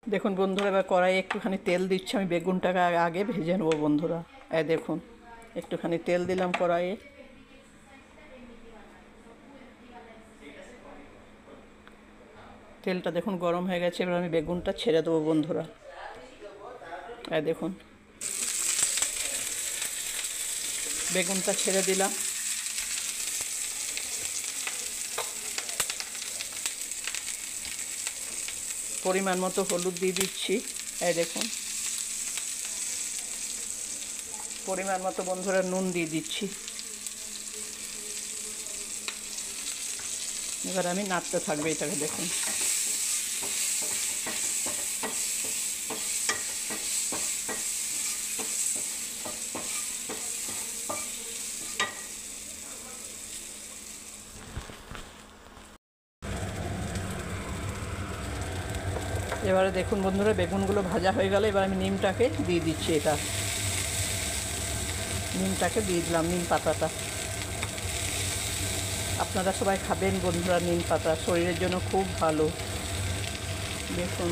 দেখুন বন্ধুরা, এবার কড়াইয়ে একটুখানি তেল দিচ্ছি। আমি বেগুনটাকে আগে ভেজে নেবো বন্ধুরা। এই দেখুন, একটুখানি তেল দিলাম কড়াইয়ে। তেলটা দেখুন গরম হয়ে গেছে। এবার আমি বেগুনটা ছেড়ে দেবো বন্ধুরা। এই দেখুন, বেগুনটা ছেড়ে দিলাম। পরিমাণ মতো হলুদ দিয়ে দিচ্ছি। এই দেখুন, পরিমাণ মতো বন্ধুরা নুন দিয়ে দিচ্ছি। এবার আমি নাড়তে থাকবো এটাকে। দেখুন, এবারে দেখুন বন্ধুরা, বেগুনগুলো ভাজা হয়ে গেল। এবার আমি নিমটাকে দিয়ে দিচ্ছি। নিমটাকে দিয়ে দিলাম, নিম পাতাটা। আপনারা সবাই খাবেন বন্ধুরা, নিম পাতা শরীরের জন্য খুব ভালো। দেখুন,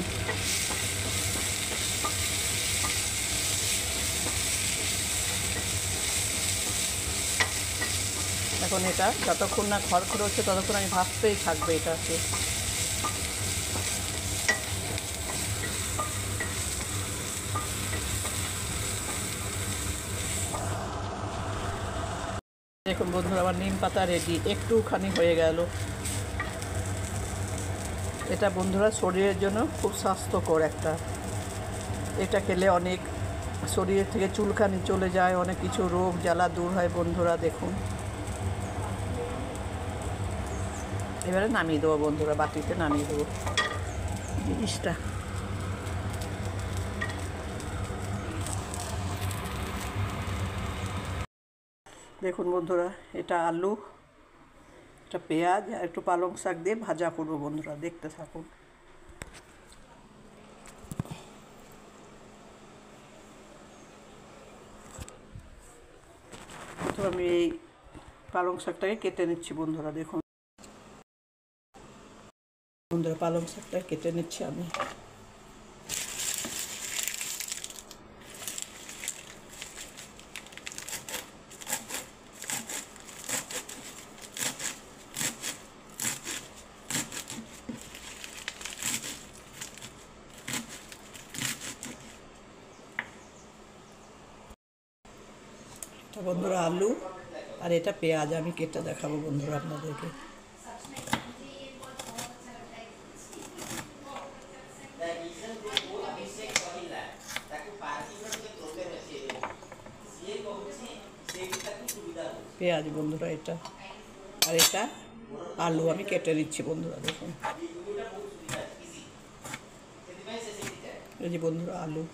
এখন এটা যতক্ষণ না খড়খড় হচ্ছে ততক্ষণ আমি ভাজতেই থাকবো এটাকে। দেখুন বন্ধুরা, আমার নিম পাতা রেডি। একটুখানি হয়ে গেল। এটা বন্ধুরা শরীরের জন্য খুব স্বাস্থ্যকর একটা। এটা খেলে অনেক শরীরের থেকে চুলকানি চলে যায়, অনেক কিছু রোগ জ্বালা দূর হয় বন্ধুরা। দেখুন, এবারে নামিয়ে দেবো বন্ধুরা, বাটিতে নামিয়ে দেবো জিনিসটা। দেখুন বন্ধুরা, এটা আলু, এটা পেঁয়াজ আর একটু পালং শাক দিয়ে ভাজা করবো বন্ধুরা। দেখতে থাকুন। তো আমি এই পালং শাকটাকে কেটে নিচ্ছি বন্ধুরা। দেখুন বন্ধুরা, পালং শাকটা কেটে নিচ্ছি আমি। এটা বন্ধুরা আলু, আর এটা পেঁয়াজ আমি কেটে দেখাবো বন্ধুরা আপনাদেরকে। পেঁয়াজ বন্ধুরা এটা, আর এটা আলু আমি কেটে নিচ্ছি বন্ধুরা। দেখুন, এই যে বন্ধুরা আলু।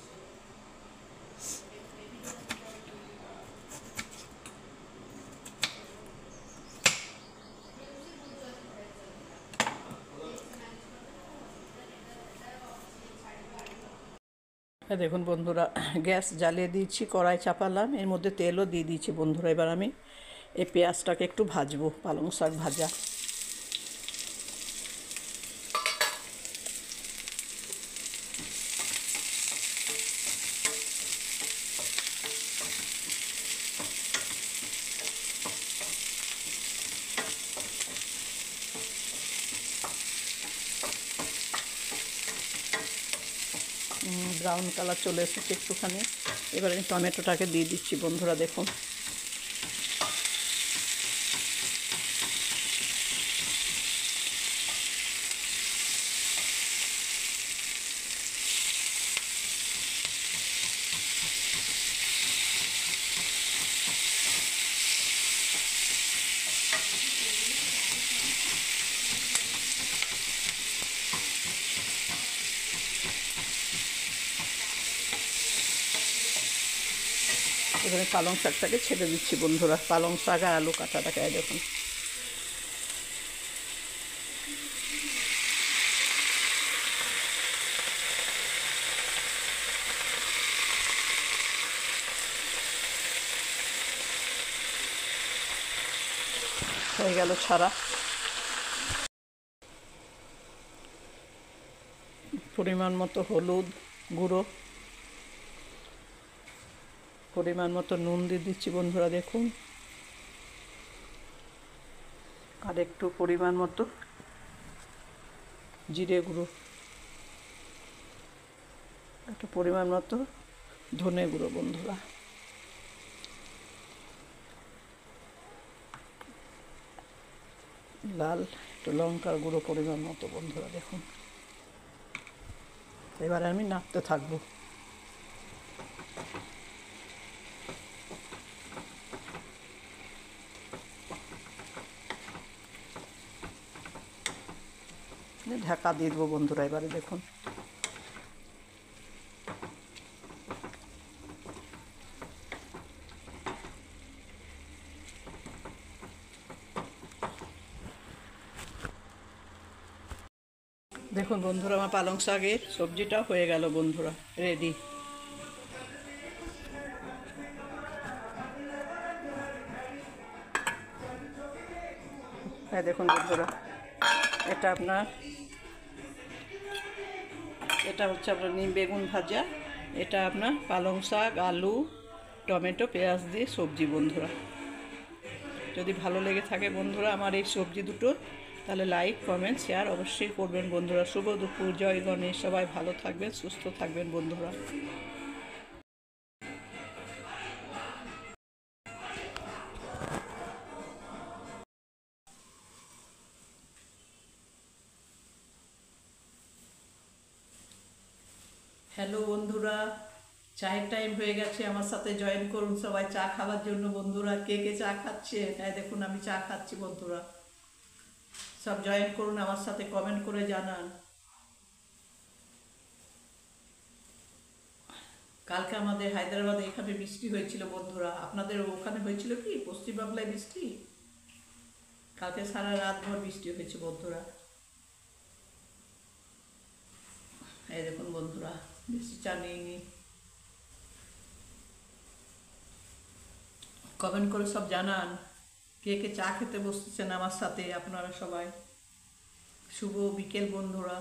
দেখুন বন্ধুরা, গ্যাস জ্বালিয়ে দিয়েছি, কড়াই চাপালাম, এর মধ্যে তেলও দিয়ে দিয়েছি বন্ধুরা। এবার আমি এই পেঁয়াজটাকে একটু ভাজবো, পালং শাক ভাজা। ব্রাউন কালার চলে এসেছে একটুখানি। এবার আমি টমেটোটাকে দিয়ে দিচ্ছি বন্ধুরা। দেখুন, এখানে পালং শাকটাকে ছেড়ে দিচ্ছি বন্ধুরা। পালং শাক আর আলু কাটাটাকে দেখুন। হয়ে গেল ছাড়া। পরিমাণ মতো হলুদ গুঁড়ো, পরিমাণ মতো নুন দিয়ে দিচ্ছি বন্ধুরা দেখুন, আর একটু পরিমাণ মতো জিরে গুঁড়ো, একটু পরিমাণ মতো ধনে গুঁড়ো বন্ধুরা, লাল একটু লঙ্কার গুঁড়ো পরিমাণ মতো বন্ধুরা দেখুন। এবার আমি নাড়তে থাকবো। ঢাকা দিয়ে দেবো বন্ধুরা। এবারে দেখুন দেখুন বন্ধুরা, আমার পালং শাকের সবজিটা হয়ে গেল বন্ধুরা, রেডি। হ্যাঁ দেখুন বন্ধুরা, এটা হচ্ছে আপনার নিম বেগুন ভাজা, এটা আপনার পালং শাক, আলু, টমেটো, পেঁয়াজ দিয়ে সবজি বন্ধুরা। যদি ভালো লেগে থাকে বন্ধুরা আমার এই সবজি দুটো, তাহলে লাইক কমেন্ট শেয়ার অবশ্যই করবেন বন্ধুরা। শুভ দুপুর, জয় গণেশ, সবাই ভালো থাকবেন, সুস্থ থাকবেন বন্ধুরা। হ্যালো বন্ধুরা, চায়ের টাইম হয়ে গেছে, আমার সাথে জয়েন করুন সবাই চা খাওয়ার জন্য বন্ধুরা। কে কে চা খাচ্ছে? হ্যাঁ দেখুন আমি চা খাচ্ছি বন্ধুরা। সব জয়েন করুন আমার সাথে, কমেন্ট করে জানান। কালকে আমাদের হায়দ্রাবাদে এখানে বৃষ্টি হয়েছিল বন্ধুরা। আপনাদের ওখানে হয়েছিল কি পশ্চিমবাংলায় বৃষ্টি? কালকে সারা রাত ভর বৃষ্টি হয়েছে বন্ধুরা। এই দেখুন বন্ধুরা, বেশি চা নিইনি। কমেন্ট করে সব জানান কে কে চা খেতে বসতেছেন আমার সাথে আপনারা সবাই। শুভ বিকেল বন্ধুরা।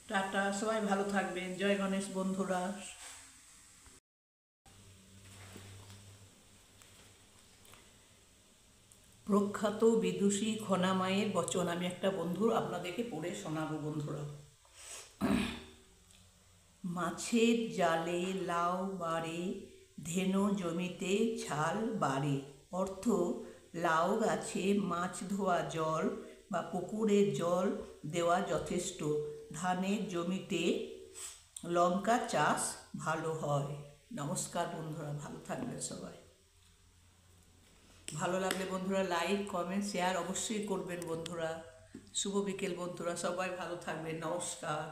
টাটা, সবাই ভালো থাকবেন, জয় গণেশ বন্ধুরা। প্রখ্যাত বিদুষী খনামায়ের বচন আমি একটা বন্ধুর আপনাদেরকে পড়ে শোনাবো বন্ধুরা। মাছের জালে লাউ বাড়ে, ধেনু জমিতে ছাল বাড়ে। অর্থ, লাউ গাছে মাছ ধোয়া জল বা পুকুরের জল দেওয়া যথেষ্ট। ধানের জমিতে লঙ্কা চাষ ভালো হয়। নমস্কার বন্ধুরা, ভালো থাকবেন সবাই। ভালো লাগলে বন্ধুরা লাইক কমেন্ট শেয়ার অবশ্যই করবেন বন্ধুরা। শুভ বিকেল বন্ধুরা, সবাই ভালো থাকবেন, নমস্কার।